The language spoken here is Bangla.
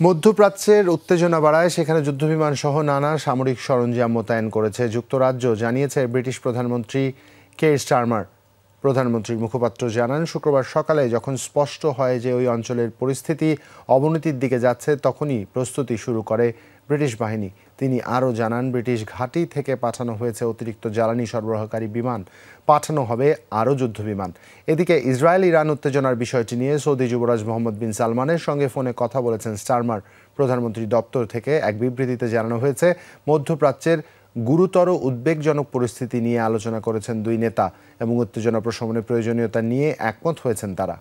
মধ্যপ্রাচ্যের উত্তেজনা বাড়ায় সেখানে যুদ্ধবিমান সহ নানা সামরিক সরঞ্জাম মোতায়েন করেছে যুক্তরাজ্য, জানিয়েছে ব্রিটিশ প্রধানমন্ত্রী কেয়ার স্টারমার। প্রধানমন্ত্রীর মুখপাত্র জানান, শুক্রবার সকালে যখন স্পষ্ট হয় যে ওই অঞ্চলের পরিস্থিতি অবনতির দিকে যাচ্ছে, তখনই প্রস্তুতি শুরু করে ব্রিটিশ বাহিনী। তিনি আরও জানান, ব্রিটিশ ঘাঁটি থেকে পাঠানো হয়েছে অতিরিক্ত জ্বালানি সরবরাহকারী বিমান, পাঠানো হবে আরও যুদ্ধবিমান। এদিকে ইসরায়েল ইরান উত্তেজনার বিষয়টি নিয়ে সৌদি যুবরাজ মোহাম্মদ বিন সালমানের সঙ্গে ফোনে কথা বলেছেন স্টারমার। প্রধানমন্ত্রী দপ্তর থেকে এক বিবৃতিতে জানানো হয়েছে, মধ্যপ্রাচ্যের গুরুতর উদ্বেগজনক পরিস্থিতি নিয়ে আলোচনা করেছেন দুই নেতা এবং উত্তেজনা প্রশমনের প্রয়োজনীয়তা নিয়ে একমত হয়েছেন তারা।